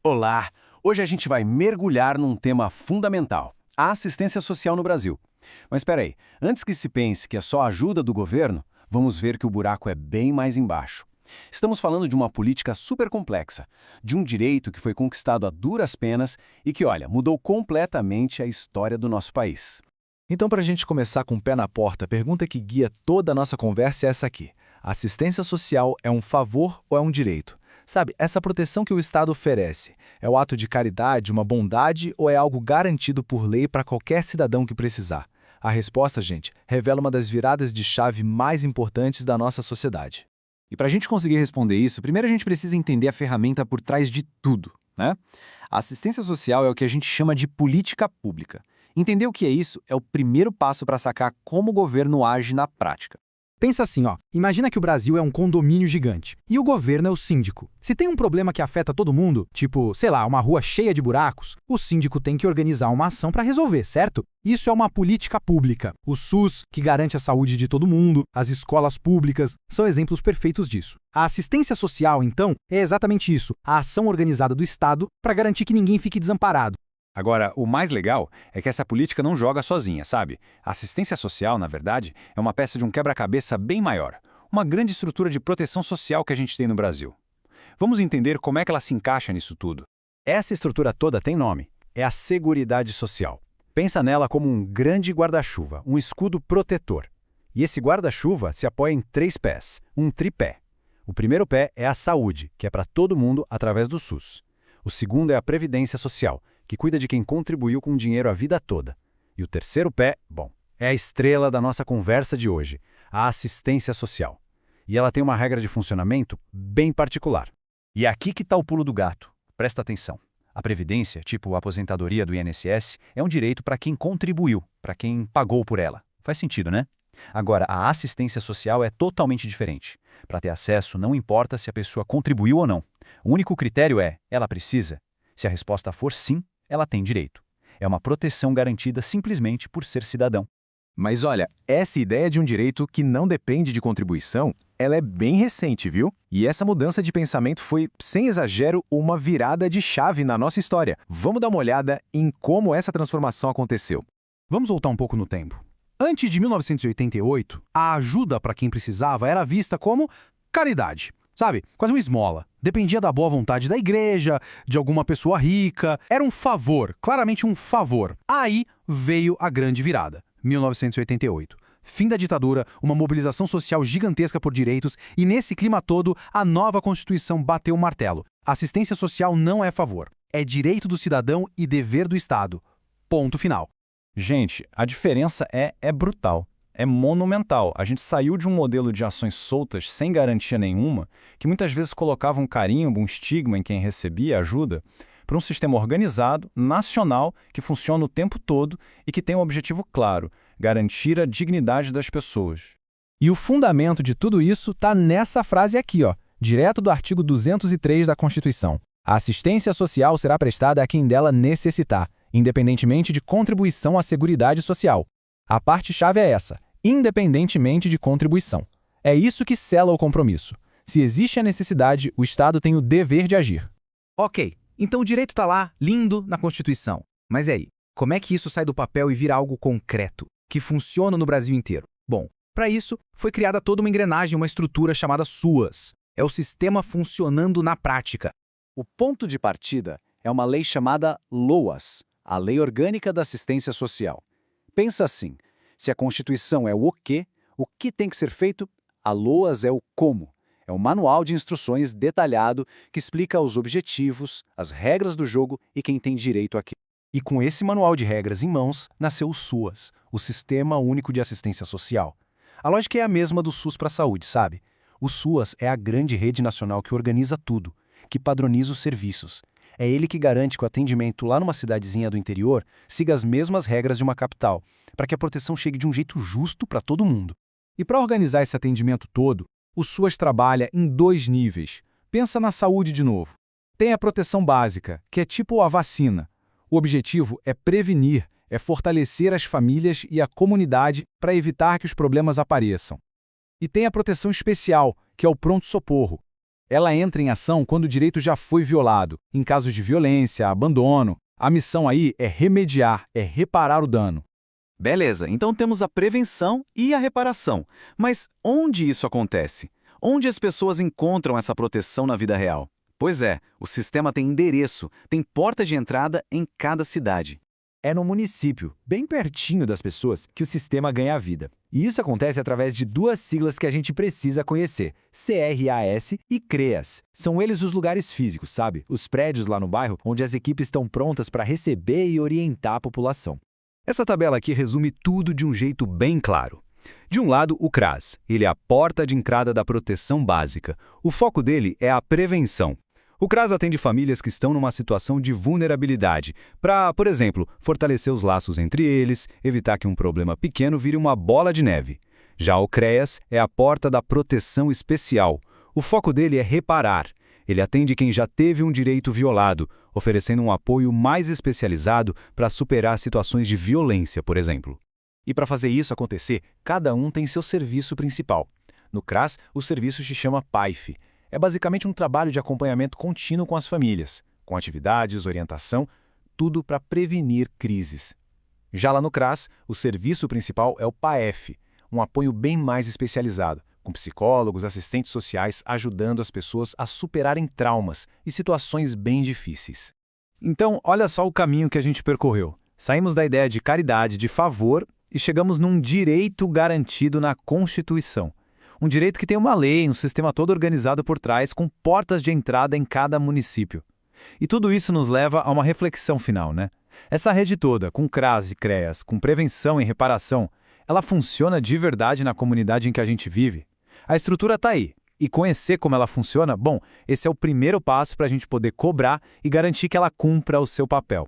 Olá! Hoje a gente vai mergulhar num tema fundamental, a assistência social no Brasil. Mas espera aí, antes que se pense que é só ajuda do governo, vamos ver que o buraco é bem mais embaixo. Estamos falando de uma política super complexa, de um direito que foi conquistado a duras penas e que, olha, mudou completamente a história do nosso país. Então, para a gente começar com o pé na porta, a pergunta que guia toda a nossa conversa é essa aqui. A assistência social é um favor ou é um direito? Sabe, essa proteção que o Estado oferece, é o ato de caridade, uma bondade ou é algo garantido por lei para qualquer cidadão que precisar? A resposta, gente, revela uma das viradas de chave mais importantes da nossa sociedade. E para a gente conseguir responder isso, primeiro a gente precisa entender a ferramenta por trás de tudo, né? A assistência social é o que a gente chama de política pública. Entender o que é isso é o primeiro passo para sacar como o governo age na prática. Pensa assim, ó. Imagina que o Brasil é um condomínio gigante e o governo é o síndico. Se tem um problema que afeta todo mundo, tipo, sei lá, uma rua cheia de buracos, o síndico tem que organizar uma ação para resolver, certo? Isso é uma política pública. O SUS, que garante a saúde de todo mundo, as escolas públicas, são exemplos perfeitos disso. A assistência social, então, é exatamente isso, a ação organizada do Estado para garantir que ninguém fique desamparado. Agora, o mais legal é que essa política não joga sozinha, sabe? A assistência social, na verdade, é uma peça de um quebra-cabeça bem maior. Uma grande estrutura de proteção social que a gente tem no Brasil. Vamos entender como é que ela se encaixa nisso tudo. Essa estrutura toda tem nome, é a Seguridade Social. Pensa nela como um grande guarda-chuva, um escudo protetor. E esse guarda-chuva se apoia em 3 pés, um tripé. O primeiro pé é a saúde, que é para todo mundo através do SUS. O segundo é a Previdência Social, que cuida de quem contribuiu com dinheiro a vida toda. E o terceiro pé, bom, é a estrela da nossa conversa de hoje, a assistência social. E ela tem uma regra de funcionamento bem particular. E é aqui que está o pulo do gato. Presta atenção. A previdência, tipo a aposentadoria do INSS, é um direito para quem contribuiu, para quem pagou por ela. Faz sentido, né? Agora, a assistência social é totalmente diferente. Para ter acesso, não importa se a pessoa contribuiu ou não. O único critério é, ela precisa? Se a resposta for sim, ela tem direito. É uma proteção garantida simplesmente por ser cidadão. Mas olha, essa ideia de um direito que não depende de contribuição, ela é bem recente, viu? E essa mudança de pensamento foi, sem exagero, uma virada de chave na nossa história. Vamos dar uma olhada em como essa transformação aconteceu. Vamos voltar um pouco no tempo. Antes de 1988, a ajuda para quem precisava era vista como caridade. Sabe? Quase uma esmola. Dependia da boa vontade da igreja, de alguma pessoa rica. Era um favor, claramente um favor. Aí veio a grande virada. 1988. Fim da ditadura, uma mobilização social gigantesca por direitos e nesse clima todo, a nova Constituição bateu o martelo. Assistência social não é favor. É direito do cidadão e dever do Estado. Ponto final. Gente, a diferença é brutal. É monumental. A gente saiu de um modelo de ações soltas, sem garantia nenhuma, que muitas vezes colocava um carimbo, um estigma em quem recebia ajuda, para um sistema organizado, nacional, que funciona o tempo todo e que tem um objetivo claro: garantir a dignidade das pessoas. E o fundamento de tudo isso está nessa frase aqui, ó, direto do artigo 203 da Constituição. A assistência social será prestada a quem dela necessitar, independentemente de contribuição à Seguridade Social. A parte-chave é essa: independentemente de contribuição. É isso que sela o compromisso. Se existe a necessidade, o Estado tem o dever de agir. Ok, então o direito está lá, lindo, na Constituição. Mas e aí? Como é que isso sai do papel e vira algo concreto, que funciona no Brasil inteiro? Bom, para isso, foi criada toda uma engrenagem, uma estrutura chamada SUAS. É o sistema funcionando na prática. O ponto de partida é uma lei chamada LOAS, a Lei Orgânica da Assistência Social. Pensa assim: se a Constituição é o que tem que ser feito? A LOAS é o como. É um manual de instruções detalhado que explica os objetivos, as regras do jogo e quem tem direito a quê. E com esse manual de regras em mãos, nasceu o SUAS, o Sistema Único de Assistência Social. A lógica é a mesma do SUS para a saúde, sabe? O SUAS é a grande rede nacional que organiza tudo, que padroniza os serviços. É ele que garante que o atendimento lá numa cidadezinha do interior siga as mesmas regras de uma capital, para que a proteção chegue de um jeito justo para todo mundo. E para organizar esse atendimento todo, o SUAS trabalha em 2 níveis. Pensa na saúde de novo. Tem a proteção básica, que é tipo a vacina. O objetivo é prevenir, é fortalecer as famílias e a comunidade para evitar que os problemas apareçam. E tem a proteção especial, que é o pronto-socorro. Ela entra em ação quando o direito já foi violado, em casos de violência, abandono. A missão aí é remediar, é reparar o dano. Beleza, então temos a prevenção e a reparação. Mas onde isso acontece? Onde as pessoas encontram essa proteção na vida real? Pois é, o sistema tem endereço, tem porta de entrada em cada cidade. É no município, bem pertinho das pessoas, que o sistema ganha a vida. E isso acontece através de duas siglas que a gente precisa conhecer, CRAS e CREAS. São eles os lugares físicos, sabe? Os prédios lá no bairro onde as equipes estão prontas para receber e orientar a população. Essa tabela aqui resume tudo de um jeito bem claro. De um lado, o CRAS. Ele é a porta de entrada da proteção básica. O foco dele é a prevenção. O CRAS atende famílias que estão numa situação de vulnerabilidade, para, por exemplo, fortalecer os laços entre eles, evitar que um problema pequeno vire uma bola de neve. Já o CREAS é a porta da proteção especial. O foco dele é reparar. Ele atende quem já teve um direito violado, oferecendo um apoio mais especializado para superar situações de violência, por exemplo. E para fazer isso acontecer, cada um tem seu serviço principal. No CRAS, o serviço se chama PAIF. É basicamente um trabalho de acompanhamento contínuo com as famílias, com atividades, orientação, tudo para prevenir crises. Já lá no CRAS, o serviço principal é o PAEF, um apoio bem mais especializado, com psicólogos, assistentes sociais ajudando as pessoas a superarem traumas e situações bem difíceis. Então, olha só o caminho que a gente percorreu. Saímos da ideia de caridade, de favor, e chegamos num direito garantido na Constituição. Um direito que tem uma lei, um sistema todo organizado por trás, com portas de entrada em cada município. E tudo isso nos leva a uma reflexão final, né? Essa rede toda, com CRAS e CREAS, com prevenção e reparação, ela funciona de verdade na comunidade em que a gente vive? A estrutura está aí. E conhecer como ela funciona, bom, esse é o primeiro passo para a gente poder cobrar e garantir que ela cumpra o seu papel.